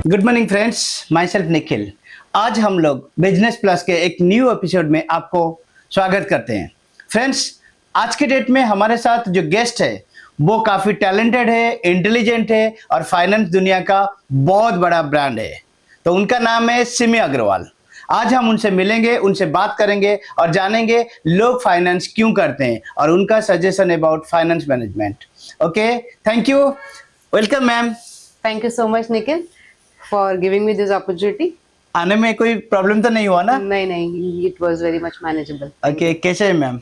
Good morning friends, my self Nikhil. आज हम लोग बिजनेस प्लस के एक न्यू एपिसोड में आपको स्वागत करते हैं। फ्रेंड्स, आज के डेट में हमारे साथ जो गेस्ट है वो काफ़ी टैलेंटेड है, इंटेलिजेंट है और फाइनेंस दुनिया का बहुत बड़ा ब्रांड है। तो उनका नाम है सिमी अग्रवाल। आज हम उनसे मिलेंगे, उनसे बात करेंगे और जानेंगे लोग फाइनेंस क्यों करते हैं और उनका suggestion about finance management. Okay, thank you. Welcome ma'am. Thank you so much, Nikhil, for giving me this opportunity. आने में कोई प्रॉब्लम तो नहीं हुआ ना? नहीं, it was very much manageable. Okay, कैसे है मैम?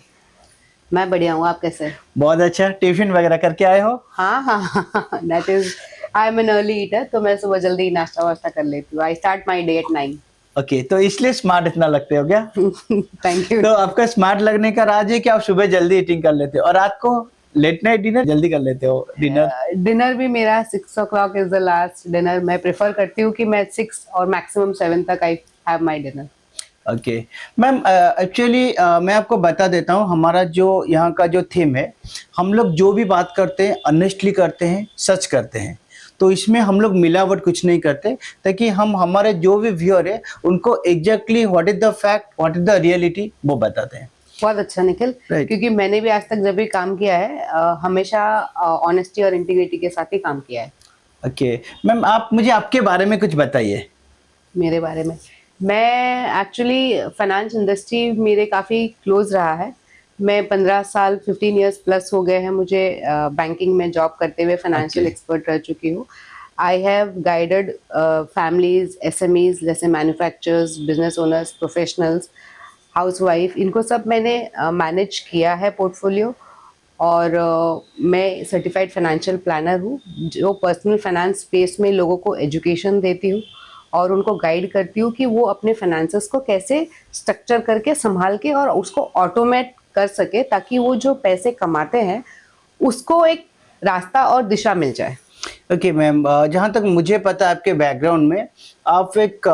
मैं बढ़िया हूँ, आप कैसे हैं? बहुत अच्छा। टिफिन वगैरह करके आए हो? हाँ, that is, I am an early eater, तो मैं सुबह जल्दी नाश्ता वास्ता कर लेती हूँ. I start my day at 9. Okay, तो इसलिए स्मार्ट इतना लगते हो क्या? Thank you. तो आपका स्मार्ट लगने का राज है कि आप सुबह जल्दी ईटिंग कर लेते हो और रात को लेट नाइट डिनर जल्दी कर लेते हो? डिनर भी मेरा 6 o'clock is the last dinner. मैं प्रेफर करती हूँ कि मैं 6 और मैक्सिमम 7 तक I have my dinner. Okay ma'am, actually मैं आपको बता देता हूँ, हमारा जो यहाँ का जो थीम है, हम लोग जो भी बात करते हैं ऑनेस्टली करते हैं, सच करते हैं। तो इसमें हम लोग मिलावट कुछ नहीं करते, ताकि हम हमारे जो भी व्यूअर है उनको exactly what is the fact, what is the reality वो बताते हैं। बहुत अच्छा निखिल, क्योंकि मैंने भी आज तक जब भी काम किया है हमेशा ऑनेस्टी और इंटीग्रिटी के साथ ही काम किया है. ओके मैम, आप मुझे आपके बारे में कुछ बताइए। मेरे बारे में, मैं एक्चुअली फाइनेंस इंडस्ट्री मेरे काफ़ी क्लोज रहा है. मैं 15 साल 15 इयर्स प्लस हो गए हैं मुझे बैंकिंग में जॉब करते हुए. फाइनेंशियल एक्सपर्ट रह चुकी हूँ. I have guided families, SMEs जैसे manufacturers, business owners, professionals, housewife, इनको सब मैंने मैनेज किया है पोर्टफोलियो. और मैं सर्टिफाइड फाइनेंशियल प्लानर हूँ जो पर्सनल फाइनेंस स्पेस में लोगों को एजुकेशन देती हूँ और उनको गाइड करती हूँ कि वो अपने फाइनेंसेस को कैसे स्ट्रक्चर करके संभाल के और उसको ऑटोमेट कर सके, ताकि वो जो पैसे कमाते हैं उसको एक रास्ता और दिशा मिल जाए. ओके मैम, जहाँ तक मुझे पता है आपके बैकग्राउंड में आप एक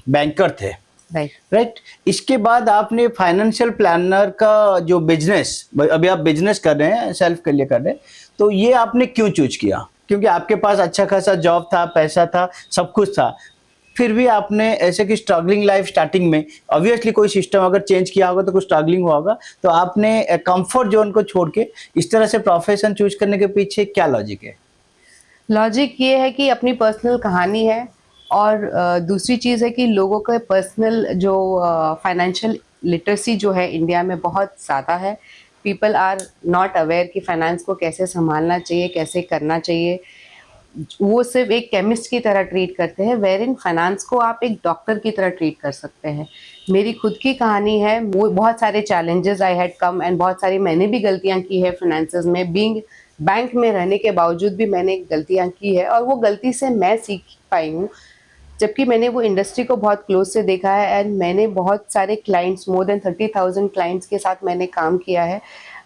बैंकर थे, राइट? इसके बाद आपने फाइनेंशियल प्लानर का जो बिजनेस, अभी आप बिजनेस कर रहे हैं, सेल्फ के लिए कर रहे हैं, तो ये आपने क्यों चूज किया? क्योंकि आपके पास अच्छा खासा जॉब था, पैसा था, सब कुछ था, फिर भी आपने ऐसे कि स्ट्रगलिंग लाइफ स्टार्टिंग में, ऑब्वियसली कोई सिस्टम अगर चेंज किया होगा तो कुछ स्ट्रगलिंग हुआ होगा, तो आपने कंफर्ट जोन को छोड़ के इस तरह से प्रोफेशन चूज करने के पीछे क्या लॉजिक है? लॉजिक ये है कि अपनी पर्सनल कहानी है और दूसरी चीज़ है कि लोगों का पर्सनल जो फाइनेंशियल लिटरेसी जो है इंडिया में बहुत ज़्यादा है. पीपल आर नॉट अवेयर कि फाइनेंस को कैसे संभालना चाहिए, कैसे करना चाहिए. वो सिर्फ एक केमिस्ट की तरह ट्रीट करते हैं, वेर इन फाइनेंस को आप एक डॉक्टर की तरह ट्रीट कर सकते हैं. मेरी खुद की कहानी है. वो बहुत सारे challenges I had come and बहुत सारी मैंने भी गलतियाँ की है फाइनेंसेस में. बीइंग बैंक में रहने के बावजूद भी मैंने गलतियाँ की है और वो गलती से मैं सीख पाई हूँ, जबकि मैंने वो इंडस्ट्री को बहुत क्लोज से देखा है. एंड मैंने बहुत सारे क्लाइंट्स, मोर देन 30,000 क्लाइंट्स के साथ मैंने काम किया है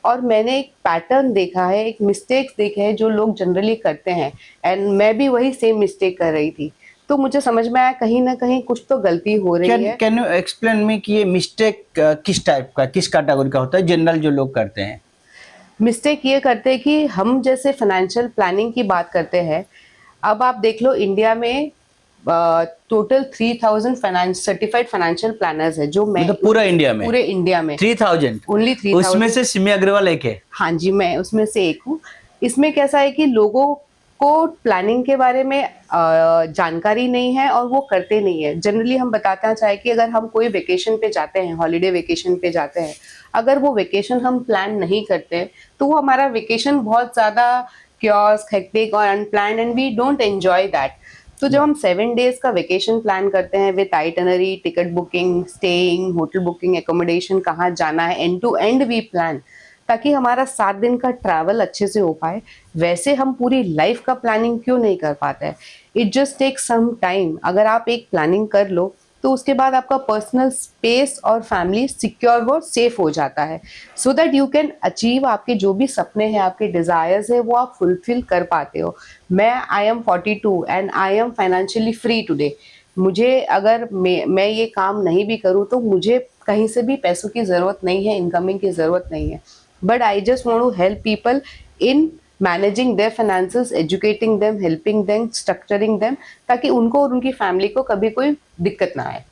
और मैंने एक पैटर्न देखा है, एक मिस्टेक्स देखे हैं जो लोग जनरली करते हैं. एंड मैं भी वही सेम मिस्टेक कर रही थी, तो मुझे समझ में आया कहीं ना कहीं कुछ तो गलती हो रही है. कैन यू एक्सप्लेन मी कि ये मिस्टेक किस टाइप का, किस कैटेगरी का होता है, जनरल जो लोग करते हैं? मिस्टेक ये करते हैं कि हम जैसे फाइनेंशियल प्लानिंग की बात करते हैं. अब आप देख लो, इंडिया में total 3000 finance certified financial planners है, जो मैं मतलब पूरे इंडिया में 3000, ओनली 3000. उसमें से सिमी अग्रवाल एक है? हाँ जी, मैं उसमें से एक हूँ. इसमें कैसा है कि लोगों को प्लानिंग के बारे में जानकारी नहीं है और वो करते नहीं है. जनरली हम बताते हैं, चाहे कि अगर हम कोई वेकेशन पे जाते हैं, हॉलीडे वेकेशन पे जाते हैं, अगर वो वेकेशन हम प्लान नहीं करते तो वो हमारा वेकेशन बहुत ज़्यादा क्योस, हेक्टिक और unplanned and we don't enjoy that. तो जब हम 7 डेज का वेकेशन प्लान करते हैं with itinerary, ticket booking, staying, hotel booking, accommodation, कहाँ जाना है, end to end we plan, ताकि हमारा 7 दिन का ट्रैवल अच्छे से हो पाए. वैसे हम पूरी लाइफ का प्लानिंग क्यों नहीं कर पाते हैं? It just take some time. अगर आप एक प्लानिंग कर लो तो उसके बाद आपका पर्सनल स्पेस और फैमिली सिक्योर और सेफ हो जाता है, so that you can achieve आपके जो भी सपने हैं, आपके डिज़ायर्स है, वो आप फुलफिल कर पाते हो. I am 42 and I am financially free today. मुझे अगर मैं ये काम नहीं भी करूँ तो मुझे कहीं से भी पैसों की ज़रूरत नहीं है, इनकमिंग की ज़रूरत नहीं है. But I just want to help people in managing their finances, educating them, helping them, structuring them, ताकि उनको और उनकी फैमिली को कभी कोई दिक्कत ना आए।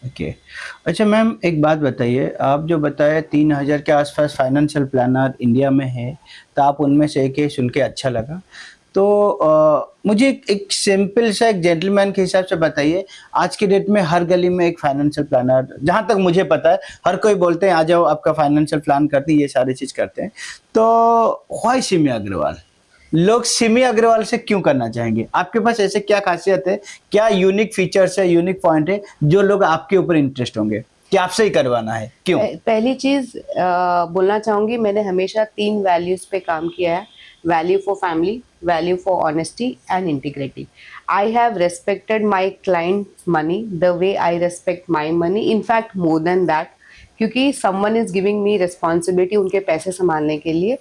ओके। अच्छा मैम, एक बात बताइए, आप जो बताया 3000 के आसपास फाइनेंशियल प्लानर इंडिया में है, तो आप उनमें से एक है, सुन के अच्छा लगा। तो मुझे एक सिंपल सा एक जेंटलमैन के हिसाब से बताइए, आज के डेट में हर गली में एक फाइनेंशियल प्लानर, जहाँ तक मुझे पता है, हर कोई बोलते हैं आ जाओ आपका फाइनेंशियल प्लान करते हैं, ये सारी चीज़ करते हैं। तो व्हाई सिमी अग्रवाल? लोग सिमी अग्रवाल से क्यों करना चाहेंगे? आपके पास ऐसे क्या खासियत है, क्या यूनिक फीचर्स है, यूनिक पॉइंट है, जो लोग आपके ऊपर इंटरेस्ट होंगे कि आपसे ही करवाना है, क्यों? पहली चीज बोलना चाहूंगी, मैंने हमेशा 3 वैल्यूज पे काम किया है। Value for family, value for honesty and integrity. I have respected my client money the way I respect my money, in fact more than that, क्योंकि someone is giving me responsibility उनके पैसे संभालने के लिए,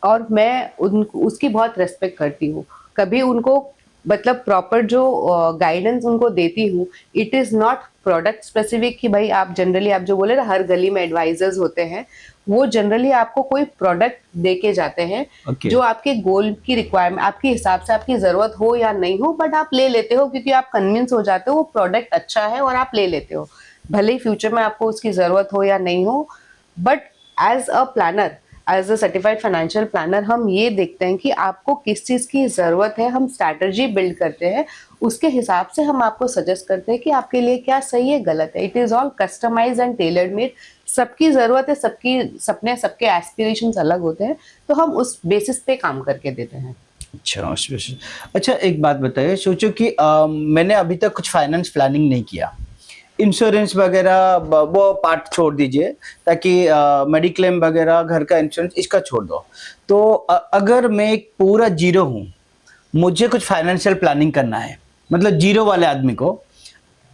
और मैं उसकी बहुत रेस्पेक्ट करती हूँ। कभी उनको मतलब प्रॉपर जो गाइडेंस उनको देती हूँ, it is not product specific कि भाई आप जनरली, आप जो बोले ना हर गली में एडवाइजर्स होते हैं, वो जनरली आपको कोई प्रोडक्ट दे के जाते हैं Okay. जो आपके गोल की रिक्वायरमेंट, आपके हिसाब से आपकी ज़रूरत हो या नहीं हो, बट आप ले लेते हो क्योंकि आप कन्विंस हो जाते हो वो प्रोडक्ट अच्छा है और आप ले लेते हो, भले ही फ्यूचर में आपको उसकी ज़रूरत हो या नहीं हो। But as a planner, as a certified financial planner, हम ये देखते हैं कि आपको किस चीज़ की ज़रूरत है, हम स्ट्रैटेजी बिल्ड करते हैं, उसके हिसाब से हम आपको सजेस्ट करते हैं कि आपके लिए क्या सही है, गलत है। It is all customise and tailored made. सबकी ज़रूरत है, सबकी सपने, सबके एस्पिरेशंस अलग होते हैं, तो हम उस बेसिस पे काम करके देते हैं। अच्छा, अच्छा एक बात बताइए, सोचो कि मैंने अभी तक कुछ फाइनेंस प्लानिंग नहीं किया, इंश्योरेंस वगैरह वो पार्ट छोड़ दीजिए, ताकि मेडिक्लेम वगैरह, घर का इंश्योरेंस, इसका छोड़ दो। तो अगर मैं एक पूरा जीरो हूँ, मुझे कुछ फाइनेंशियल प्लानिंग करना है, मतलब जीरो वाले आदमी को,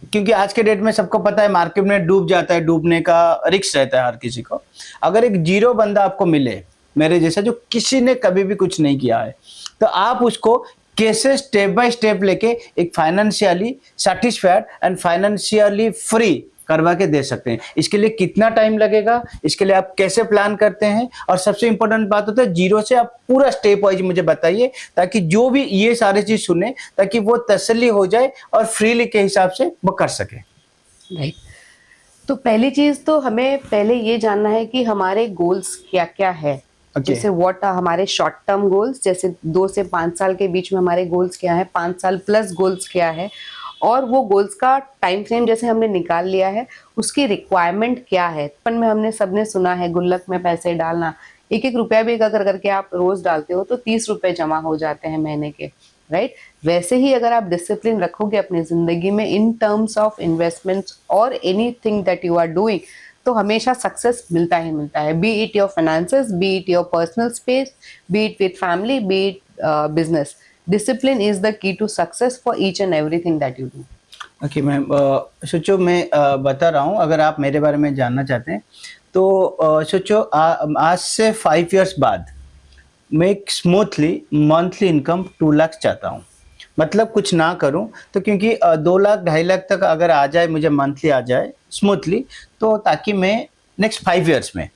क्योंकि आज के डेट में सबको पता है मार्केट में डूब जाता है, डूबने का रिस्क रहता है हर किसी को। अगर एक जीरो बंदा आपको मिले, मेरे जैसा, जो किसी ने कभी भी कुछ नहीं किया है, तो आप उसको कैसे स्टेप बाय स्टेप लेके एक financially satisfied and financially free करवा के दे सकते हैं? इसके लिए कितना टाइम लगेगा, इसके लिए आप कैसे प्लान करते हैं, और सबसे इंपॉर्टेंट बात होता है, जीरो से आप पूरा स्टेप वाइज मुझे बताइए, ताकि जो भी ये सारी चीज सुने, ताकि वो तसल्ली हो जाए और फ्रीली के हिसाब से वो कर सके। राइट। तो पहली चीज तो हमें पहले ये जानना है कि हमारे गोल्स क्या क्या है। जैसे व्हाट हमारे शॉर्ट टर्म गोल्स, जैसे 2 से 5 साल के बीच में हमारे गोल्स क्या है, 5 साल प्लस गोल्स क्या है, और वो गोल्स का टाइम फ्रेम जैसे हमने निकाल लिया है, उसकी रिक्वायरमेंट क्या है। बचपन में हमने सबने सुना है गुल्लक में पैसे डालना, 1-1 रुपया भी अगर करके आप रोज डालते हो तो 30 रुपए जमा हो जाते हैं महीने के, राइट। वैसे ही अगर आप डिसिप्लिन रखोगे अपनी जिंदगी में इन टर्म्स ऑफ इन्वेस्टमेंट्स और anything that you are doing, तो हमेशा सक्सेस मिलता ही मिलता है। Be it your finances, be it your personal space, be it with family, be it business, discipline is the key to success for each and everything that you do. Okay ma'am, सोचो मैं बता रहा हूँ, अगर आप मेरे बारे में जानना चाहते हैं तो सोचो आज से 5 इयर्स बाद मैं एक स्मूथली मंथली इनकम 2 लाख चाहता हूँ, मतलब कुछ ना करूँ तो, क्योंकि 2 लाख 2.5 लाख तक अगर आ जाए, मुझे मंथली आ जाए स्मूथली, तो ताकि मैं नेक्स्ट 5 इयर्स में,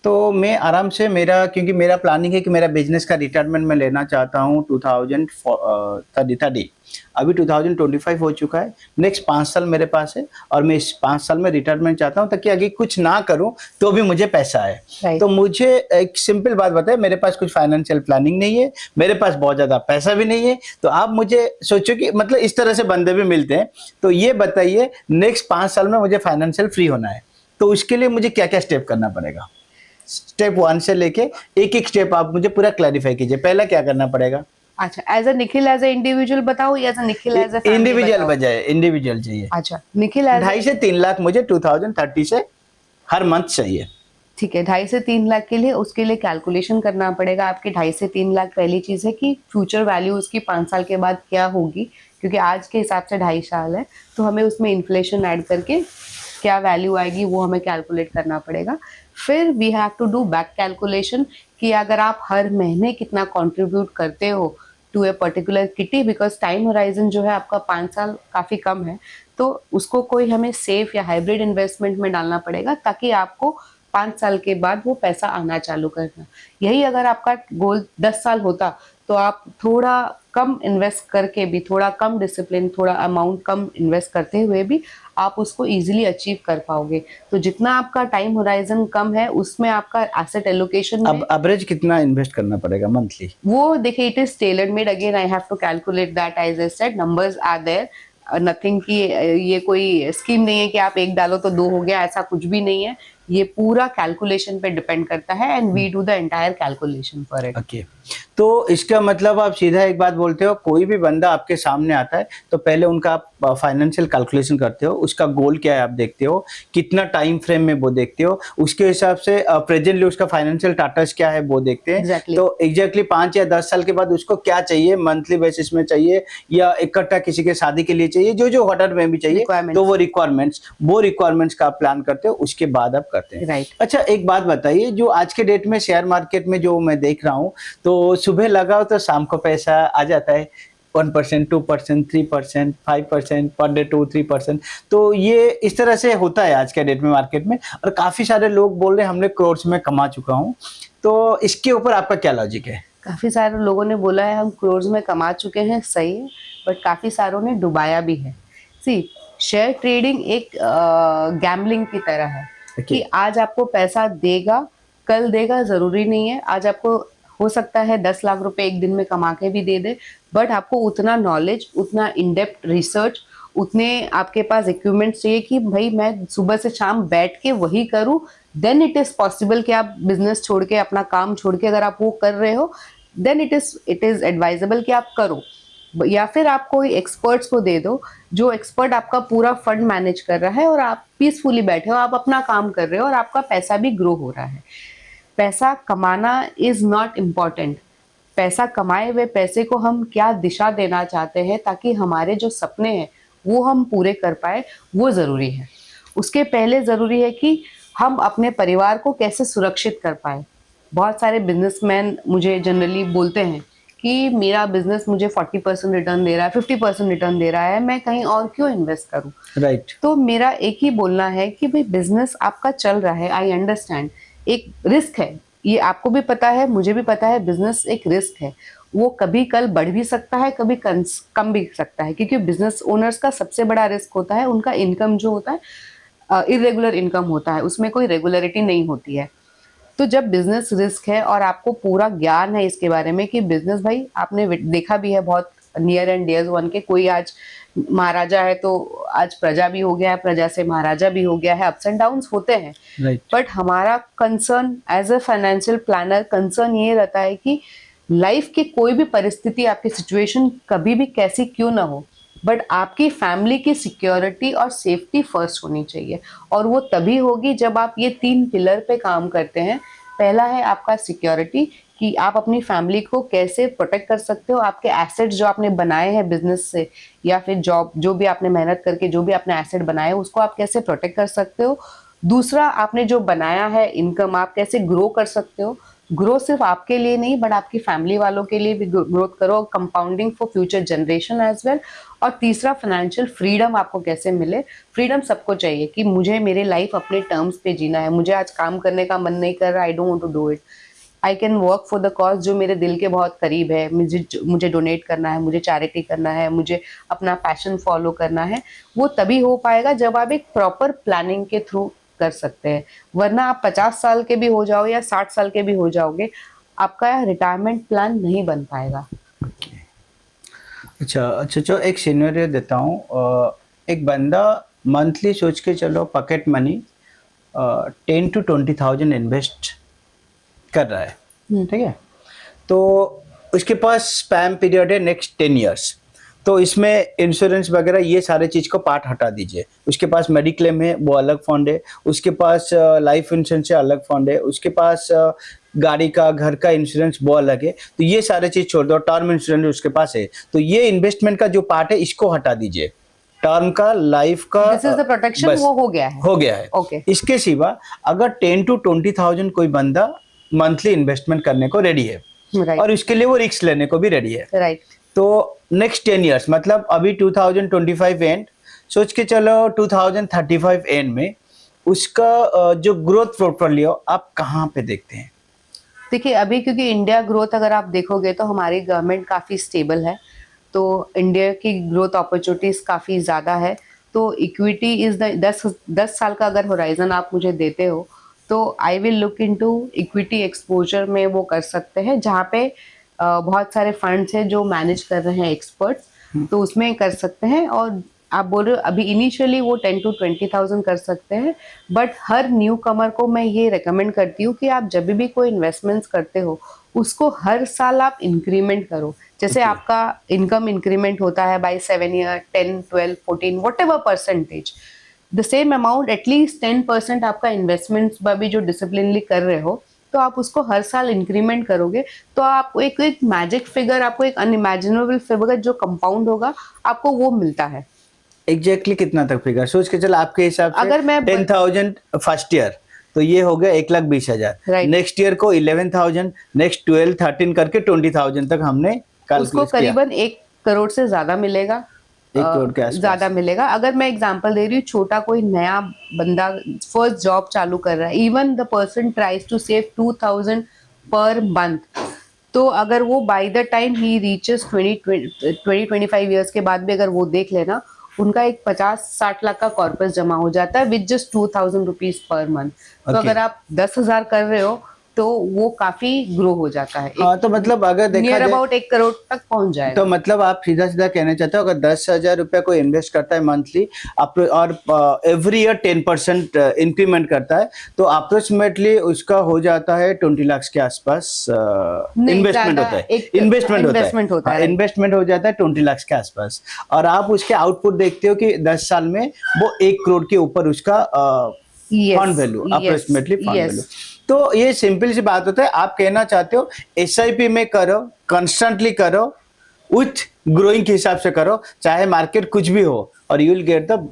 तो मैं आराम से, मेरा क्योंकि मेरा प्लानिंग है कि मेरा बिजनेस का रिटायरमेंट मैं लेना चाहता हूँ 2030। अभी 2025 हो चुका है, नेक्स्ट 5 साल मेरे पास है, और मैं इस 5 साल में रिटायरमेंट चाहता हूँ, ताकि आगे कुछ ना करूँ तो भी मुझे पैसा आए। Right. तो मुझे एक सिंपल बात बताए, मेरे पास कुछ फाइनेंशियल प्लानिंग नहीं है, मेरे पास बहुत ज़्यादा पैसा भी नहीं है, तो आप मुझे सोचो कि मतलब इस तरह से बंदे भी मिलते हैं, तो ये बताइए नेक्स्ट 5 साल में मुझे फाइनेंशियल फ्री होना है, तो उसके लिए मुझे क्या क्या स्टेप करना पड़ेगा? स्टेप 1 से लेके एक स्टेप आप मुझे पूरा क्लैरिफाई कीजिए, पहला क्या करना पड़ेगा? अच्छा, as a Nikhil as a individual बताओ या as a Nikhil as a individual बजाय इंडिविजुअल चाहिए। अच्छा, निखिल एज 2.5 से 3 लाख मुझे 2030 से हर मंथ चाहिए। ठीक है, 2.5 से 3 लाख के लिए, उसके लिए कैलकुलेशन करना पड़ेगा आपके। 2.5 से 3 लाख पहली चीज़ है कि फ्यूचर वैल्यू उसकी 5 साल के बाद क्या होगी, क्योंकि आज के हिसाब से 2.5 साल है, तो हमें उसमें इन्फ्लेशन ऐड करके क्या वैल्यू आएगी वो हमें कैलकुलेट करना पड़ेगा। फिर we have to do back calculation कि अगर आप हर महीने कितना कंट्रीब्यूट करते हो to a particular kitty, because time horizon जो है आपका 5 साल काफ़ी कम है, तो उसको कोई हमें सेफ या हाइब्रिड इन्वेस्टमेंट में डालना पड़ेगा, ताकि आपको 5 साल के बाद वो पैसा आना चालू करना। यही अगर आपका गोल 10 साल होता तो आप थोड़ा कम इन्वेस्ट करके भी, थोड़ा कम डिसिप्लिन, थोड़ा अमाउंट कम इन्वेस्ट करते हुए भी आप उसको इजीली अचीव कर पाओगे। तो जितना आपका टाइम होराइजन कम है उसमें आपका एसेट एलोकेशन अब एवरेज कितना इन्वेस्ट करना पड़ेगा मंथली? वो देखिए, it is tailor made. Again I have to calculate that, as I said numbers are there, nothing की ये कोई स्कीम नहीं है कि आप एक डालो तो 2 हो गया, ऐसा कुछ भी नहीं है। ये पूरा कैलकुलेशन पे डिपेंड करता है and we do the entire calculation for it. Okay, तो इसका मतलब आप सीधा एक बात बोलते हो, कोई भी बंदा आपके सामने आता है तो पहले उनका आप फाइनेंशियल कैलकुलेशन करते हो, उसका गोल क्या है आप देखते हो, कितना टाइम फ्रेम में वो देखते हो, उसके हिसाब से प्रेजेंटली उसका फाइनेंशियल स्टेटस क्या है वो देखते हैं। Exactly. तो एग्जैक्टली 5 या 10 साल के बाद उसको क्या चाहिए, मंथली बेसिस में चाहिए या इकट्ठा किसी के शादी के लिए चाहिए, जो जो ऑर्डर में भी चाहिए, तो वो रिक्वायरमेंट्स का आप प्लान करते हो, उसके बाद आप करते हैं। Right. अच्छा, एक बात बताइए, जो आज के डेट में शेयर मार्केट में जो मैं देख रहा हूँ, तो सुबह लगाओ तो शाम को पैसा आ जाता है, 1%, 2%, 3%, 5%, पर डे 2-3%। तो ये इस तरह से होता है आज के डेट में मार्केट में, और काफी सारे लोग बोल रहे हैं हमने करोड़ में कमा चुका हूँ। तो इसके ऊपर आपका क्या लॉजिक है? काफी सारे लोगों ने बोला है हम करोड़ में कमा चुके हैं, सही है, बट काफी सारों ने डुबाया भी है। सी, शेयर ट्रेडिंग एक गैम्बलिंग की तरह है। कि आज आपको पैसा देगा, कल देगा, जरूरी नहीं है। आज आपको हो सकता है 10 लाख रुपए एक दिन में कमा के भी दे दे, बट आपको उतना नॉलेज, उतना इन डेप्थ रिसर्च, उतने आपके पास इक्विपमेंट्स चाहिए कि भाई मैं सुबह से शाम बैठ के वही करूं, देन इट इज पॉसिबल कि आप बिजनेस छोड़ के, अपना काम छोड़ के अगर आप वो कर रहे हो, देन इट इज एडवाइजेबल कि आप करो। या फिर आप कोई एक्सपर्ट्स को दे दो, जो एक्सपर्ट आपका पूरा फंड मैनेज कर रहा है और आप पीसफुली बैठे हो, आप अपना काम कर रहे हो और आपका पैसा भी ग्रो हो रहा है। पैसा कमाना इज नॉट इम्पॉर्टेंट। पैसा कमाए हुए पैसे को हम क्या दिशा देना चाहते हैं ताकि हमारे जो सपने हैं वो हम पूरे कर पाए, वो ज़रूरी है। उसके पहले ज़रूरी है कि हम अपने परिवार को कैसे सुरक्षित कर पाए। बहुत सारे बिजनेसमैन मुझे जनरली बोलते हैं कि मेरा बिजनेस मुझे 40% रिटर्न दे रहा है, 50% रिटर्न दे रहा है, मैं कहीं और क्यों इन्वेस्ट करूं। राइट। तो मेरा एक ही बोलना है कि भाई बिजनेस आपका चल रहा है, आई अंडरस्टैंड, एक रिस्क है, ये आपको भी पता है, मुझे भी पता है, बिजनेस एक रिस्क है। वो कभी कल बढ़ भी सकता है, कभी कम भी सकता है, क्योंकि बिजनेस ओनर्स का सबसे बड़ा रिस्क होता है उनका इनकम जो होता है, इरेगुलर इनकम होता है, उसमें कोई रेगुलरिटी नहीं होती है। तो जब बिजनेस रिस्क है और आपको पूरा ज्ञान है इसके बारे में कि बिजनेस, भाई आपने देखा भी है बहुत नियर एंड डियर वन के, कोई आज महाराजा है तो आज प्रजा भी हो गया है, प्रजा से महाराजा भी हो गया है, अप्स एंड डाउन्स होते हैं। बट हमारा concern as a financial planner, concern ये रहता है कि लाइफ की कोई भी परिस्थिति, आपकी सिचुएशन कभी भी कैसी क्यों ना हो, बट आपकी फैमिली की सिक्योरिटी और सेफ्टी फर्स्ट होनी चाहिए। और वो तभी होगी जब आप ये 3 पिलर पे काम करते हैं। पहला है आपका सिक्योरिटी, कि आप अपनी फैमिली को कैसे प्रोटेक्ट कर सकते हो, आपके एसेट्स जो आपने बनाए हैं बिजनेस से या फिर जॉब, जो भी आपने मेहनत करके जो भी आपने एसेट बनाए उसको आप कैसे प्रोटेक्ट कर सकते हो। दूसरा, आपने जो बनाया है इनकम, आप कैसे ग्रो कर सकते हो। ग्रो सिर्फ आपके लिए नहीं बट आपकी फैमिली वालों के लिए भी ग्रोथ करो, compounding for future generation as well. और तीसरा, फाइनेंशियल फ्रीडम आपको कैसे मिले। फ्रीडम सबको चाहिए कि मुझे मेरे लाइफ अपने टर्म्स पे जीना है, मुझे आज काम करने का मन नहीं कर रहा, I don't want to do it, I can work for the cause जो मेरे दिल के बहुत करीब है, मुझे डोनेट करना है, मुझे चैरिटी करना है, मुझे अपना पैशन फॉलो करना है। वो तभी हो पाएगा जब आप एक प्रॉपर प्लानिंग के थ्रू कर सकते हैं। वरना आप 50 साल के भी हो जाओ या 60 साल के भी हो जाओगे, आपका रिटायरमेंट प्लान नहीं बन पाएगा। अच्छा, एक सिनेरियो देता हूँ। एक बंदा मंथली सोच के चलो पॉकेट मनी 10 to 20,000 इन्वेस्ट कर रहा है, ठीक है, तो उसके पास स्पैम पीरियड है नेक्स्ट 10 years। तो इसमें इंश्योरेंस वगैरह ये सारे चीज़ को पार्ट हटा दीजिए। उसके पास मेडिक्लेम है, वो अलग फंड है, उसके पास लाइफ इंश्योरेंस है, अलग फंड है, उसके पास गाड़ी का, घर का इंश्योरेंस वो अलग है। तो ये सारे चीज़ छोड़ दो, टर्म इंश्योरेंस उसके पास है। तो ये इन्वेस्टमेंट का जो पार्ट है इसको हटा दीजिए, टर्म का, लाइफ का, दिस इज द प्रोटेक्शन, वो हो गया है। ओके। इसके सिवा अगर 10 to 20,000 कोई बंदा मंथली इन्वेस्टमेंट करने को रेडी है, और इसके लिए वो रिस्क लेने को भी रेडी है, राइट, तो नेक्स्ट 10 years, मतलब अभी 2025 एंड, सोच के चलो 2035 एंड में उसका जो ग्रोथ पोर्टफोलियो आप कहाँ पे देखते हैं? देखिए अभी क्योंकि इंडिया ग्रोथ अगर आप देखोगे तो हमारी गवर्नमेंट काफ़ी स्टेबल है, तो इंडिया की ग्रोथ अपॉर्चुनिटीज़ काफ़ी ज़्यादा है। तो इक्विटी इज़ द 10 साल का अगर होराइज़न आप मुझे देते हो, तो I will look into equity exposure में वो कर सकते हैं, जहाँ पे बहुत सारे फंड्स हैं जो मैनेज कर रहे हैं एक्सपर्ट्स, तो उसमें कर सकते हैं। और आप बोल रहे हो अभी इनिशियली वो 10 to 20,000 कर सकते हैं, बट हर न्यू कमर को मैं ये रेकमेंड करती हूँ कि आप जब भी कोई इन्वेस्टमेंट्स करते हो उसको हर साल आप इंक्रीमेंट करो। जैसे Okay. आपका इनकम इंक्रीमेंट होता है by 7 year, 10, 12, 14 whatever percentage, the same amount at least 10% आपका इन्वेस्टमेंट्स पर भी जो डिसिप्लिनली कर रहे हो, तो आप उसको हर साल इंक्रीमेंट करोगे, तो आपको एक मैजिक फिगर, आपको एक अनइमेजिनेबल फिगर जो कंपाउंड होगा, आपको वो मिलता है। एग्जैक्टली कितना तक फिगर सोच के चल आपके हिसाब से? अगर मैं 10,000 फर्स्ट ईयर, तो ये हो गया 1,20,000। Right. नेक्स्ट ईयर को 11,000, नेक्स्ट 12, 13 करके 20,000 तक हमने उसको कैलकुलेट किया। करीबन 1 करोड़ से ज्यादा मिलेगा। 1 करोड़ के आसपास। ज्यादा मिलेगा। अगर मैं एग्जांपल दे रही हूँ, छोटा कोई नया बंदा फर्स्ट जॉब चालू कर रहा है, even the person tries to save 2,000 per month, तो अगर वो बाय द टाइम ही रीचेस 20-25 ईयर्स के बाद भी अगर वो देख लेना, उनका एक 50-60 लाख का कॉर्पस जमा हो जाता है with just 2,000 rupees per month. तो Okay. अगर आप 10,000 कर रहे हो तो वो काफी ग्रो हो जाता है, हाँ, तो मतलब अगर देखा नियर जाए अबाउट 1 करोड़ तक पहुंच जाएगा। तो मतलब आप सीधा सीधा कहना चाहते हो अगर 10,000 रुपया कोई इन्वेस्ट करता है मंथली आप और एवरी ईयर 10% इंक्रीमेंट करता है, तो अप्रोक्सीमेटली उसका हो जाता है 20 लाख के आसपास इन्वेस्टमेंट ज्यादा होता है। एक इन्वेस्टमेंट होता है, right. इन्वेस्टमेंट हो जाता है 20 लाख के आसपास, और आप उसके आउटपुट देखते हो कि 10 साल में वो 1 करोड़ के ऊपर उसका Yes, fund value, yes, approximately fund yes. Value. तो ये सिंपल सी बात होता है, आप कहना चाहते हो एसआईपी में करो, कंस्टेंटली करो, विथ ग्रोइंग के हिसाब से करो, चाहे मार्केट कुछ भी हो, और you will get the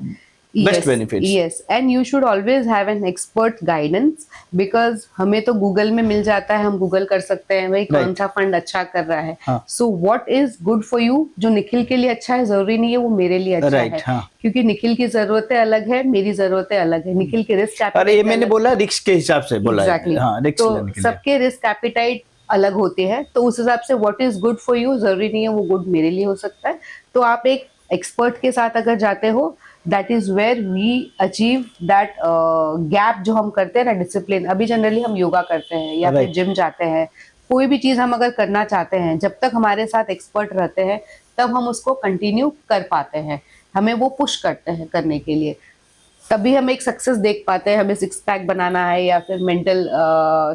best benefits. Yes, and you should always have an expert guidance, because हमें तो गूगल में मिल जाता है, हम गूगल कर सकते हैं भाई कौन सा फंड अच्छा कर रहा है। हाँ. So what is good for you, जो निखिल के लिए अच्छा है जरूरी नहीं है वो मेरे लिए अच्छा Right, है। हाँ. क्योंकि निखिल की जरूरतें अलग है, मेरी जरूरतें अलग है, निखिल के रिस्क और ये मैंने बोला रिस्क के हिसाब से बोला है। एग्जैक्टली, हाँ, रिस्क तो लेने के लिए। सबके रिस्क एपिटाइट अलग होते हैं, तो उस हिसाब से what is good for you जरूरी नहीं है वो गुड मेरे लिए हो सकता है। तो आप एक एक्सपर्ट के साथ अगर जाते हो, that is where we achieve that gap जो हम करते हैं ना, डिसिप्लिन। अभी जनरली हम योगा करते हैं या फिर Right. जिम जाते हैं, कोई भी चीज हम अगर करना चाहते हैं, जब तक हमारे साथ एक्सपर्ट रहते हैं तब हम उसको कंटिन्यू कर पाते हैं, हमें वो पुश करते हैं करने के लिए, तभी हम एक सक्सेस देख पाते हैं। हमें 6 पैक बनाना है या फिर मेंटल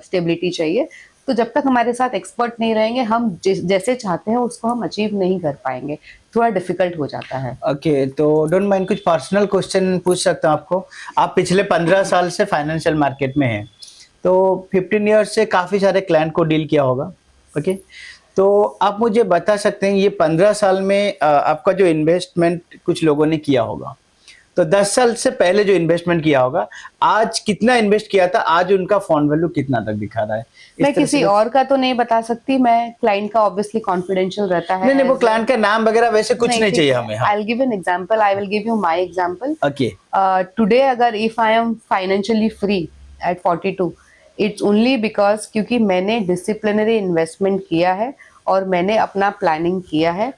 स्टेबिलिटी चाहिए, तो जब तक हमारे साथ एक्सपर्ट नहीं रहेंगे, हम जैसे चाहते हैं उसको हम अचीव नहीं कर पाएंगे, थोड़ा डिफिकल्ट हो जाता है। ओके, तो डोंट माइंड कुछ पर्सनल क्वेश्चन पूछ सकता हूँ आपको? आप पिछले 15 साल से फाइनेंशियल मार्केट में हैं, तो 15 ईयर्स से काफ़ी सारे क्लाइंट को डील किया होगा। ओके, तो आप मुझे बता सकते हैं ये 15 साल में आपका जो इन्वेस्टमेंट कुछ लोगों ने किया होगा, तो 10 साल से पहले जो इन्वेस्टमेंट किया होगा, आज कितना इन्वेस्ट किया था, आज उनका फंड वैल्यू कितना तक दिखा रहा है? इस मैं तरह किसी से और का तो नहीं बता सकती, मैं क्लाइंट का ऑब्वियसली कॉन्फिडेंशियल रहता है। नहीं, वो क्लाइंट का नाम वगैरह वैसे कुछ नहीं चाहिए हमें। I will give an example, I will give you my example. Okay, today अगर if I am financially free at 42, it's only because क्योंकि मैंने डिसिप्लिनरी इन्वेस्टमेंट किया है और मैंने अपना प्लानिंग किया है,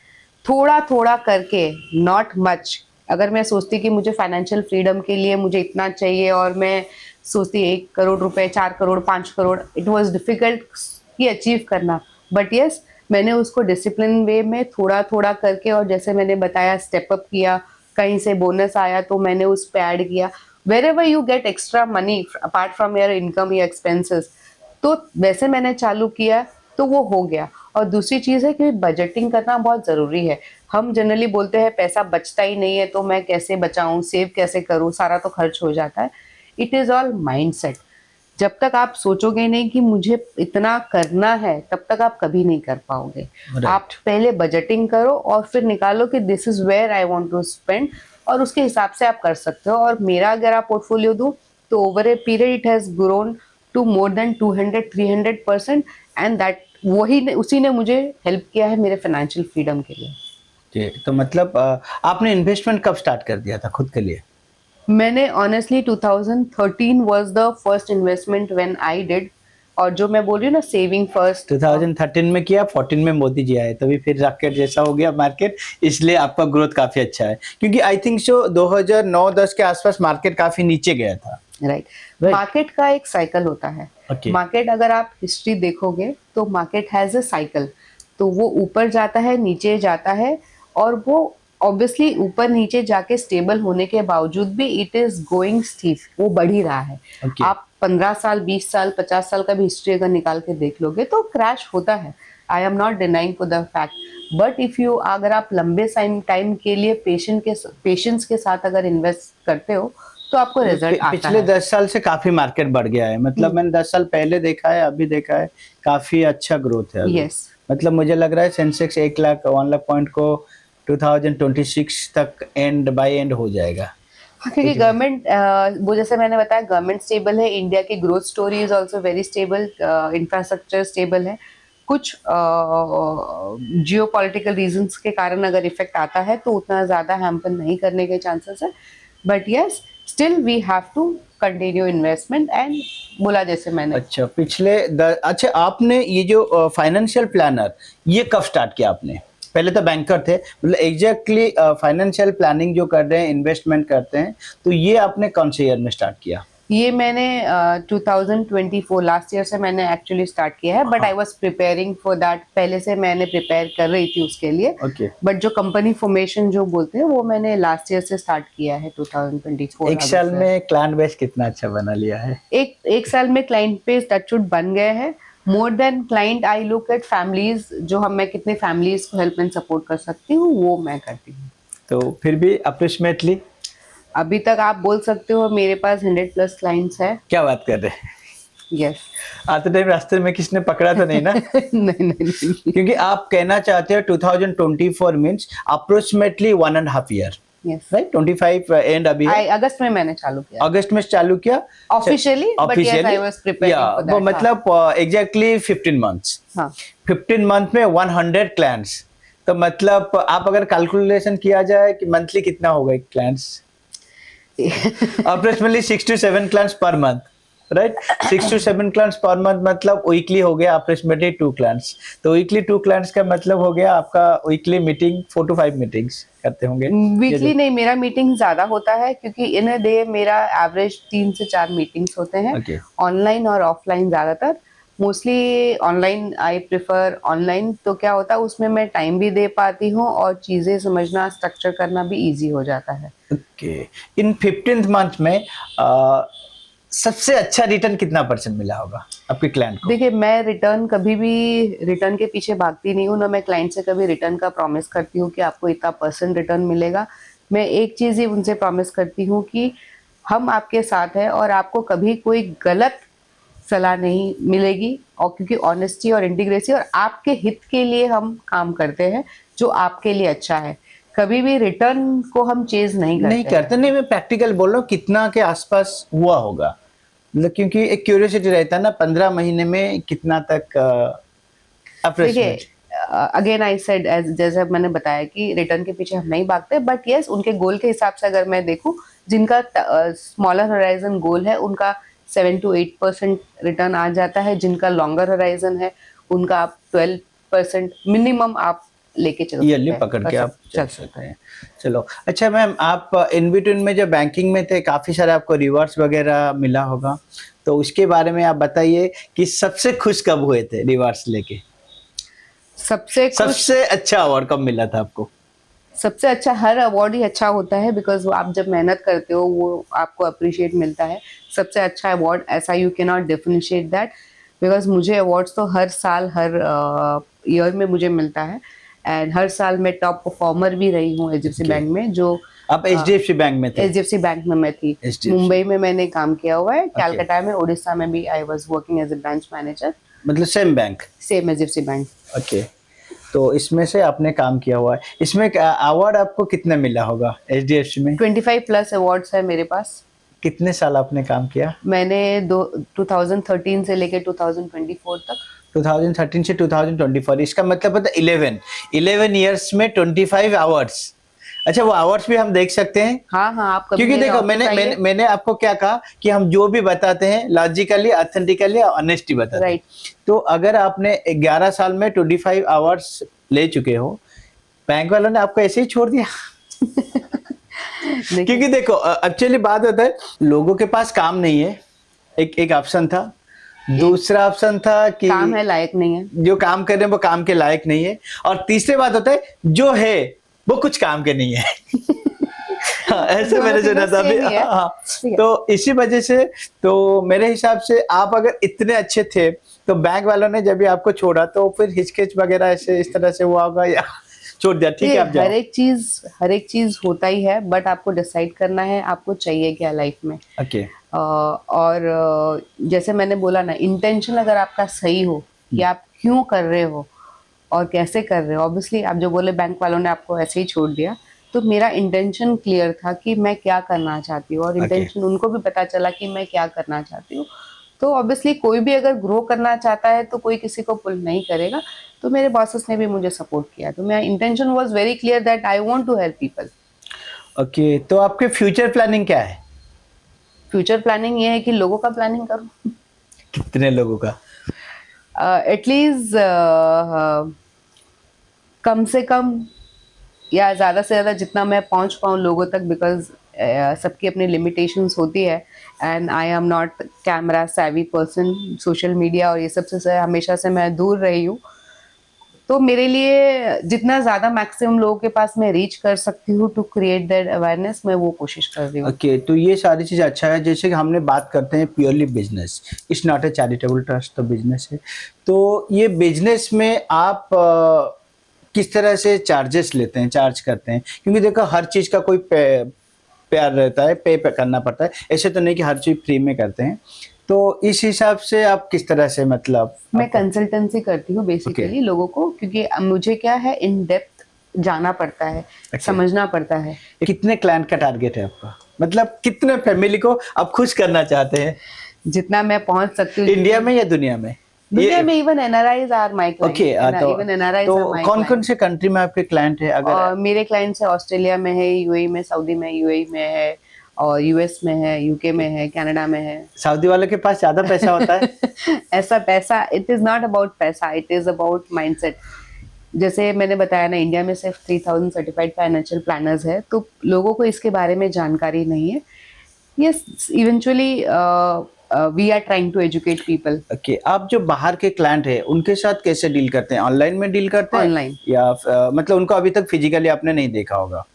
थोड़ा थोड़ा करके, नॉट मच। अगर मैं सोचती कि मुझे फाइनेंशियल फ्रीडम के लिए मुझे इतना चाहिए और मैं सोचती 1 करोड़ रुपए, 4 crore, 5 crore, it was difficult कि अचीव करना, बट यस, मैंने उसको डिसिप्लिन वे में थोड़ा थोड़ा करके, और जैसे मैंने बताया स्टेप अप किया, कहीं से बोनस आया तो मैंने उस पे ऐड किया। Wherever you get extra money apart from your income या एक्सपेंसेस, तो वैसे मैंने चालू किया तो वो हो गया। और दूसरी चीज़ है कि बजटिंग करना बहुत ज़रूरी है। हम जनरली बोलते हैं पैसा बचता ही नहीं है, तो मैं कैसे बचाऊं, सेव कैसे करूं, सारा तो खर्च हो जाता है। It is all mindset. जब तक आप सोचोगे नहीं कि मुझे इतना करना है, तब तक आप कभी नहीं कर पाओगे। Right. आप पहले बजटिंग करो और फिर निकालो कि this is where I want to spend, और उसके हिसाब से आप कर सकते हो। और मेरा अगर आप पोर्टफोलियो दूं तो over a period it has grown to more than 200-300%, and that उसी ने मुझे हेल्प किया है मेरे फाइनेंशियल फ्रीडम के लिए। तो मतलब आपने इन्वेस्टमेंट कब स्टार्ट कर दिया था खुद के लिए? मैंने honestly 2013 was the first investment when I did, और जो मैं बोल रही हूँ ना सेविंग फर्स्ट, 2013 में किया, 14 में मोदी जी आए, तभी फिर रॉकेट जैसा हो गया मार्केट, इसलिए आपका ग्रोथ काफी अच्छा है। क्योंकि आई थिंक सो 2009-10 के आसपास मार्केट काफी नीचे गया था। राइट। Right. मार्केट का एक साइकिल होता है। Okay. मार्केट अगर आप हिस्ट्री देखोगे तो मार्केट हैज अ साइकिल, तो वो ऊपर जाता है, नीचे जाता है, और वो ऑब्वियसली ऊपर नीचे जाके स्टेबल होने के बावजूद भी इट इज गोइंग स्टीप, वो बढ़ ही रहा है। Okay. आप 15 साल, 20 साल, 50 साल का भी हिस्ट्री अगर निकाल के देख लोगे तो क्रैश होता है। आई am not denying for the fact, but if you, अगर आप लंबे टाइम के लिए पेशेंस के साथ अगर इन्वेस्ट करते हो तो आपको रिजल्ट आता पिछले है। 10 साल से काफी मार्केट बढ़ गया है, मतलब मैंने 10 साल पहले देखा है, अभी देखा है, काफी अच्छा ग्रोथ है अभी। Yes. मतलब मुझे लग रहा है सेंसेक्स 1 लाख पॉइंट को 2026 तक बाय एंड हो जाएगा। हाँ, क्योंकि गवर्नमेंट, वो जैसे मैंने बताया, गवर्नमेंट स्टेबल है, इंडिया की growth story is also very stable, infrastructure stable है। कुछ जियोपॉलिटिकल रीजंस के कारण अगर इफेक्ट आता है तो उतना ज्यादा हैम्पर नहीं करने के चांसेस है, but yes still we have to continue investment and बोला जैसे मैंने। अच्छा, अच्छा, आपने ये जो फाइनेंशियल प्लानर ये कब स्टार्ट किया आपने? पहले तो बैंकर थे, मतलब एग्जैक्टली फाइनेंशियल प्लानिंग जो कर रहे हैं, इन्वेस्टमेंट करते हैं, तो ये आपने कौन से ईयर में स्टार्ट किया? ये मैंने 2024 लास्ट ईयर से मैंने एक्चुअली स्टार्ट किया है, but I was preparing for that, पहले से मैंने प्रिपेयर कर रही थी उसके लिए। ओके। बट जो कंपनी फॉर्मेशन जो बोलते हैं वो मैंने लास्ट ईयर से स्टार्ट किया है 2024। एक साल में क्लाइंट बेस कितना अच्छा बना लिया है? एक साल में क्लाइंट बेस टचवुड बन गए हैं। More than client I look at families, जो मैं कितने फैमिलीज को हेल्प एंड सपोर्ट कर सकती हूँ वो मैं करती हूँ। तो फिर भी अप्रोक्सीमेटली अभी तक आप बोल सकते हो मेरे पास 100+ क्लाइंट्स है। क्या बात कर रहे हैं? यस। आते टाइम रास्ते में किसने पकड़ा तो नहीं ना? नहीं। क्योंकि आप कहना चाहते हो 2024 means approximately 1.5 year, yes right? 25 and अभी है। अगस्त में मैंने चालू किया, अगस्त में चालू किया officially, but yes I was preparing for that. मतलब एग्जैक्टली 15 मंथ्स। हाँ 15 मंथ में 100 क्लाइंट्स, तो मतलब आप अगर कैलकुलेशन किया जाए कि मंथली कितना होगा एक clients? Approximately 6 to 7 clients per month, right? 6 to 7 clients per month, मतलब वीकली हो गया अप्रोक्सीमेटली 2 क्लाइंट्स। तो वीकली 2 क्लाइंट्स का मतलब हो गया आपका वीकली मीटिंग 4 to 5 मीटिंग्स करते होंगे। वीकली नहीं, मेरा मीटिंग ज्यादा होता है, क्योंकि इन अ डे मेरा एवरेज 3 से 4 मीटिंग्स होते हैं, Okay. ऑनलाइन और ऑफलाइन ज्यादातर। Mostly online, I prefer online. तो क्या होता है उसमें मैं टाइम भी दे पाती हूँ और चीजें समझना, स्ट्रक्चर करना भी इजी हो जाता है। ओके। इन 15th मंथ में सबसे अच्छा रिटर्न कितना % मिला होगा आपके क्लाइंट को? देखिए, मैं रिटर्न कभी भी रिटर्न के पीछे भागती नहीं हूँ ना, मैं क्लाइंट से कभी रिटर्न का प्रॉमिस करती हूँ कि आपको इतना % रिटर्न मिलेगा। मैं एक चीज ही उनसे प्रॉमिस करती हूँ कि हम आपके साथ हैं और आपको कभी कोई गलत सलाह नहीं मिलेगी, और क्योंकि ऑनेस्टी और इंटीग्रेसी और आपके हित के लिए हम काम करते हैं, जो आपके लिए अच्छा है। कभी भी रिटर्न को हम चेज नहीं करते। नहीं, मैं प्रैक्टिकल बोल रहा हूँ, कितना के आसपास हुआ होगा, मतलब क्योंकि एक क्यूरियोसिटी रहता है ना, 15 महीने में कितना तक देखिए, अगेन आई सेड, जैसे मैंने बताया कि रिटर्न के पीछे हम नहीं भागते, बट यस उनके गोल के हिसाब से अगर मैं देखूं, जिनका स्मॉलर होराइजन गोल है उनका 7 to 8% रिटर्न आ जाता है, जिनका लॉन्गर होराइजन है उनका आप 12% मिनिमम आप लेके चल ईयरली पकड़ के आप चल सकते हैं। चलो, अच्छा मैम, आप इन बिटवीन में जब बैंकिंग में थे काफी सारे आपको रिवॉर्ड्स वगैरह मिला होगा, तो उसके बारे में आप बताइए कि सबसे खुश कब हुए थे रिवॉर्ड्स लेके? सबसे अच्छा अवार्ड कब मिला था आपको? सबसे अच्छा, हर अवार्ड ही अच्छा होता है, बिकॉज आप जब मेहनत करते हो वो आपको अप्रिशिएट मिलता है। सबसे अच्छा अवार्ड ऐसा you can not differentiate that, because मुझे अवार्ड्स तो हर साल, हर ईयर में मुझे मिलता है, एंड हर साल मैं टॉप परफॉर्मर भी रही हूँ एचडीएफसी बैंक में। जो आप एचडीएफसी बैंक में थे? एचडीएफसी बैंक में मैं थी, मुंबई में मैंने काम किया हुआ है, कैलकाटा में, उड़ीसा में भी I was working as a branch manager. मतलब same bank? Same HDFC bank. Okay, तो इसमें से आपने काम किया हुआ है। इसमें अवार्ड आपको कितना मिला होगा एचडीएफसी में? 25+ अवार्ड्स है मेरे पास। कितने साल आपने काम किया? मैंने 2013 से लेके 2024 तक। 2013 से 2024, इसका मतलब होता है 11 इयर्स में 25 अवार्ड्स। अच्छा, वो आवर्स भी हम देख सकते हैं? हाँ हाँ, आप कभी क्योंकि मेरे देखो ऑफिस आइए। मैंने आपको क्या कहा कि हम जो भी बताते हैं लॉजिकली, ऑथेंटिकली, ऑनेस्टी बताते हैं। राइट। तो अगर आपने 11 साल में 25 आवर्स ले चुके हो, बैंक वालों ने आपको ऐसे ही छोड़ दिया? देखिए, क्योंकि देखो एक्चुअली बात होता है, लोगों के पास काम नहीं है, एक ऑप्शन था। दूसरा ऑप्शन था कि काम है लायक नहीं है। जो काम कर रहे हैं वो काम के लायक नहीं है, और तीसरी बात होता है जो है वो कुछ काम के नहीं है। हाँ, ऐसे दोनों मैंने सुना चीजें था अभी। सेम ही है। हाँ, ठीक है। तो इसी वजह से, तो मेरे हिसाब से आप अगर इतने अच्छे थे तो बैंक वालों ने जब भी आपको छोड़ा तो फिर हिचकिच वगैरह ऐसे इस तरह से हुआ होगा, या छोड़ दिया ठीक है देखिए, आप जाओ? हर एक चीज होता ही है, बट आपको डिसाइड करना है आपको चाहिए क्या लाइफ में। ओके। और जैसे मैंने बोला ना, इंटेंशन अगर आपका सही हो कि आप क्यों कर रहे हो और कैसे कर रहे हो। ऑब्वियसली आप जो बोले बैंक वालों ने आपको ऐसे ही छोड़ दिया, तो मेरा इंटेंशन क्लियर था कि मैं क्या करना चाहती हूँ, और ओके। इंटेंशन उनको भी पता चला कि मैं क्या करना चाहती हूँ। तो ऑब्वियसली कोई भी अगर ग्रो करना चाहता है तो कोई किसी को पुल नहीं करेगा। तो मेरे बॉसेस ने भी मुझे सपोर्ट किया, तो मेरा intention was very clear that I want to help people. Okay, तो आपके फ्यूचर प्लानिंग क्या है? फ्यूचर प्लानिंग ये है कि लोगों का प्लानिंग करूँ, कितने लोगों का? एटलीस्ट कम से कम या ज़्यादा से ज़्यादा जितना मैं पहुंच पाऊँ लोगों तक, बिकॉज सबकी अपनी लिमिटेशंस होती है, and I am not camera savvy person. Social media और ये सब से हमेशा से मैं दूर रही हूँ। तो मेरे लिए जितना ज़्यादा मैक्सिमम लोगों के पास मैं रीच कर सकती हूँ टू क्रिएट दैट अवेयरनेस, मैं वो कोशिश कर रही हूँ। ओके, तो ये सारी चीज़ अच्छा है। जैसे कि हमने बात करते हैं purely business, it's not a charitable trust, तो बिजनेस है। तो ये बिजनेस में आप किस तरह से चार्जेस लेते हैं, चार्ज करते हैं? क्योंकि देखो हर चीज़ का कोई प्यार रहता है, पे करना पड़ता है। ऐसे तो नहीं कि हर चीज़ फ्री में करते हैं। तो इस हिसाब से आप किस तरह से, मतलब मैं कंसल्टेंसी करती हूँ बेसिकली लोगों को, क्योंकि मुझे क्या है, इन डेप्थ जाना पड़ता है, समझना पड़ता है। कितने क्लाइंट का टारगेट है आपका? मतलब कितने फैमिली को आप खुश करना चाहते हैं? जितना मैं पहुंच सकती हूँ इंडिया में या दुनिया में? दुनिया में। Even NRIs are my client. Okay, even NRIs are my कौन कौन क्लाइंट। से कंट्री में आपके क्लाइंट है? अगर मेरे क्लाइंट्स है ऑस्ट्रेलिया में है, यूएई में, सऊदी में, यूएई में है, और यूएस में है, यूके में है, कनाडा में है। सऊदी वालों के पास ज्यादा पैसा होता है? ऐसा पैसा, इट इज नॉट अबाउट पैसा, इट इज अबाउट माइंडसेट। जैसे मैंने बताया ना, इंडिया में सिर्फ 3000 सर्टिफाइड फाइनेंशियल प्लानर्स है, तो लोगों को इसके बारे में जानकारी नहीं है। Yes, eventually we are trying to educate people. Okay, आप जो बाहर के क्लाइंट है उनके साथ कैसे डील करते हैं? ऑनलाइन में डील करते हैं? ऑनलाइन। या मतलब उनको अभी तक फिजिकली आपने नहीं देखा होगा?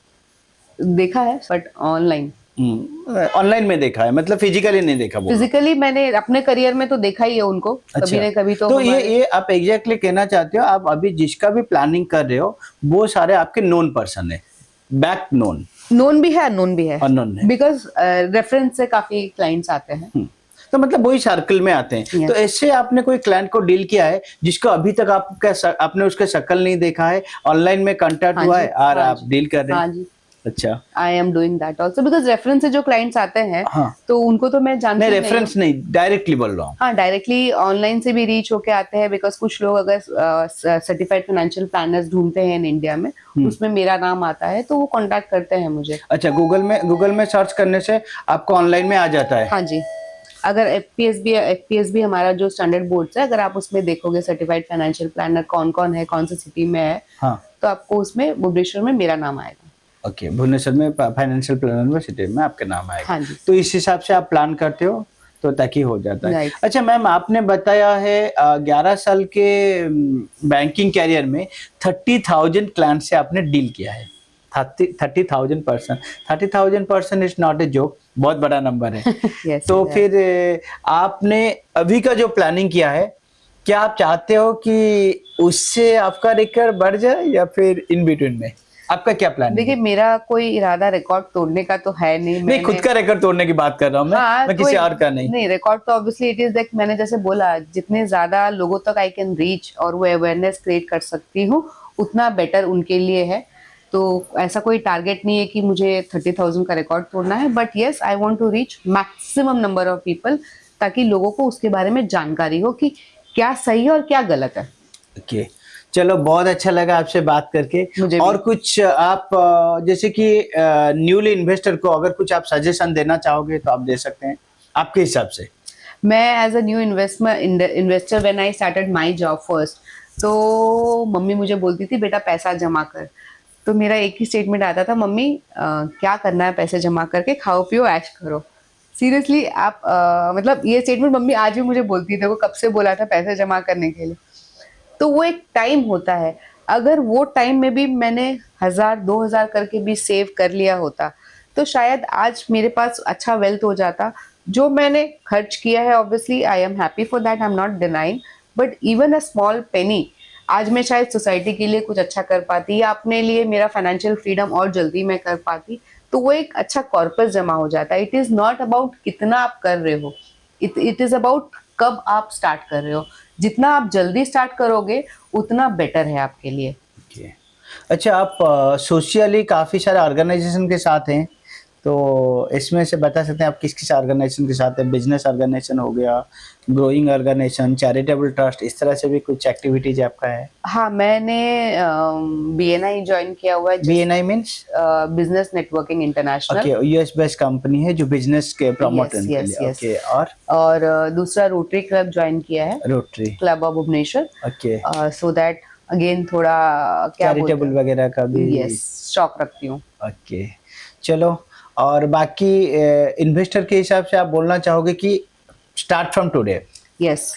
देखा है, बट ऑनलाइन। ऑनलाइन में देखा है, मतलब फिजिकली नहीं देखा? फिजिकली मैंने अपने करियर में तो देखा ही है उनको, कभी न कभी तो ये आप एग्जैक्टली कहना चाहते हो, आप अभी जिसका भी प्लानिंग कर रहे हो वो सारे आपके नोन पर्सन है? बैक नोन भी है, अननोन भी है, अननोन है, बिकॉज रेफरेंस से काफी क्लाइंट्स आते हैं। तो मतलब वही सर्कल में आते हैं। तो ऐसे आपने कोई क्लाइंट को डील किया है जिसको अभी तक आपने उसके शक्ल नहीं देखा है, ऑनलाइन में कांटेक्ट हुआ है और आप डील कर रहे हैं? हाँ जी। अच्छा, I am doing that also, because reference से जो क्लाइंट्स आते हैं तो उनको तो मैं जानती नहीं, रेफरेंस नहीं, डायरेक्टली बोल रहा हूँ। हाँ, डायरेक्टली ऑनलाइन से भी रीच होके आते हैं, बिकॉज कुछ लोग अगर सर्टिफाइड फाइनेंशियल प्लानर्स ढूंढते हैं इन इंडिया में, उसमें मेरा नाम आता है तो वो कांटेक्ट करते हैं मुझे। अच्छा, गूगल में सर्च करने से आपको ऑनलाइन में आ जाता है? हाँ जी। अगर एफपीएस भी हमारा जो स्टैंडर्ड बोर्ड है, अगर आप उसमें देखोगे सर्टिफाइड फाइनेंशियल प्लानर कौन कौन है, कौन सी सिटी में है, तो आपको उसमें भुवनेश्वर में मेरा नाम आएगा। ओके, भुवनेश्वर में फाइनेंशियल प्लानर यूनिवर्सिटी में आपके नाम आएगा। हाँ जी। तो इस हिसाब से आप प्लान करते हो तो ताकि हो जाता है। अच्छा मैम, आपने बताया है 11 साल के बैंकिंग कैरियर में 30,000 क्लाइंट से आपने डील किया है। 30,000 person is not a joke, बहुत बड़ा नंबर है। yes, तो फिर आपने अभी का जो प्लानिंग किया है, क्या आप चाहते हो कि उससे आपका रिकॉर्ड बढ़ जाए या फिर इन बिटवीन में आपका क्या प्लान है? देखिए, मेरा कोई इरादा रिकॉर्ड तोड़ने का तो है नहीं। नहीं, खुद का रिकॉर्ड तोड़ने की बात कर रहा हूँ मैं किसी और का नहीं। नहीं, रिकॉर्ड तो ऑब्वियसली इट इज लाइक, मैंने जैसे बोला, जितने ज्यादा लोगों तक आई कैन रीच और वो अवेयरनेस क्रिएट कर सकती हूँ, उतना बेटर उनके लिए है। तो ऐसा कोई टारगेट नहीं है कि मुझे 30,000 का रिकॉर्ड तोड़ना है, but yes, I want to reach maximum number of people, ताकि लोगों को उसके बारे में जानकारी हो कि क्या सही है और क्या गलत है। ओके, चलो बहुत अच्छा लगा आपसे बात करके। मुझे और भी। कुछ आप जैसे कि न्यूली इन्वेस्टर को अगर कुछ आप सजेशन देना चाहोगे तो आप दे सकते हैं आपके हिसाब से। मैं as a new investor when I started my job first, तो मम्मी मुझे बोलती थी बेटा पैसा जमा कर। तो मेरा एक ही स्टेटमेंट आता था, मम्मी क्या करना है पैसे जमा करके, खाओ पियो ऐश करो। सीरियसली आप मतलब ये स्टेटमेंट मम्मी आज भी मुझे बोलती है, देखो कब से बोला था पैसे जमा करने के लिए। तो वो एक टाइम होता है, अगर वो टाइम में भी मैंने 1000-2000 करके भी सेव कर लिया होता तो शायद आज मेरे पास अच्छा वेल्थ हो जाता। जो मैंने खर्च किया है obviously I am happy for that, I am not denying, but even a small penny आज मैं शायद सोसाइटी के लिए कुछ अच्छा कर पाती या अपने लिए मेरा फाइनेंशियल फ्रीडम और जल्दी मैं कर पाती। तो वो एक अच्छा कॉर्पस जमा हो जाता है। इट इज नॉट अबाउट कितना आप कर रहे हो, इट इज अबाउट कब आप स्टार्ट कर रहे हो। जितना आप जल्दी स्टार्ट करोगे उतना बेटर है आपके लिए। Okay. अच्छा, आप सोशली काफ़ी सारे ऑर्गेनाइजेशन के साथ हैं, तो इसमें से बता सकते हैं आप किस किस ऑर्गेनाइजेशन के साथ हैं? बिजनेस ऑर्गेनाइजेशन हो गया, ग्रोइंग ऑर्गेनाइजेशन, चैरिटेबल ट्रस्ट, इस तरह से भी कुछ एक्टिविटीज आपका है? हाँ, मैंने BNI ज्वाइन किया हुआ है। BNI means? Business networking international. Okay, US based company है जो बिजनेस के प्रमोटर के यस लिए। यस। ओके, और दूसरा रोटरी क्लब ज्वाइन किया है, Rotary club of Bhubaneswar. Okay, so that again थोड़ा क्या चैरिटेबल वगैरह का भी? यस, शौक रखती हूँ। ओके, चलो। और बाकी इन्वेस्टर के हिसाब से आप बोलना चाहोगे कि start from today? Yes.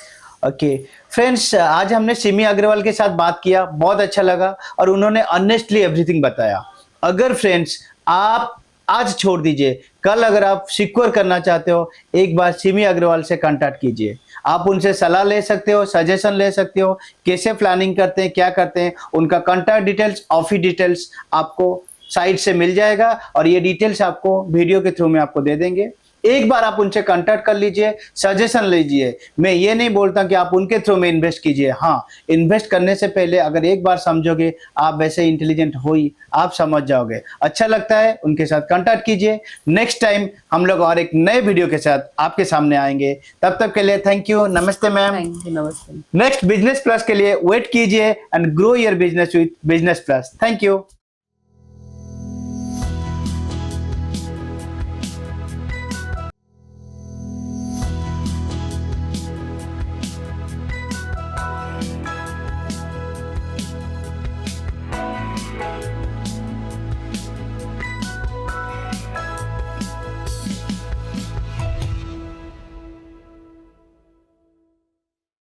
Okay friends, आज हमने सिमी अग्रवाल के साथ बात किया, बहुत अच्छा लगा और उन्होंने ऑनेस्टली एवरीथिंग बताया। अगर फ्रेंड्स आप आज छोड़ दीजिए, कल अगर आप सिक्योर करना चाहते हो, एक बार सिमी अग्रवाल से कांटेक्ट कीजिए। आप उनसे सलाह ले सकते हो, सजेशन ले सकते हो, कैसे प्लानिंग करते हैं, क्या करते हैं। उनका कांटेक्ट डिटेल्स, ऑफिस डिटेल्स आपको साइट से मिल जाएगा और ये डिटेल्स आपको वीडियो के थ्रू में आपको दे देंगे। एक बार आप उनसे कांटेक्ट कर लीजिए, सजेशन लीजिए। मैं ये नहीं बोलता कि आप उनके थ्रू में इन्वेस्ट कीजिए। हाँ, इन्वेस्ट करने से पहले अगर एक बार समझोगे, आप वैसे इंटेलिजेंट हो ही, आप समझ जाओगे। अच्छा लगता है, उनके साथ कांटेक्ट कीजिए। नेक्स्ट टाइम हम लोग और एक नए वीडियो के साथ आपके सामने आएंगे। तब तक के लिए थैंक यू, नमस्ते मैम। नमस्ते। नेक्स्ट बिजनेस प्लस के लिए वेट कीजिए and grow your business with business plus. Thank you.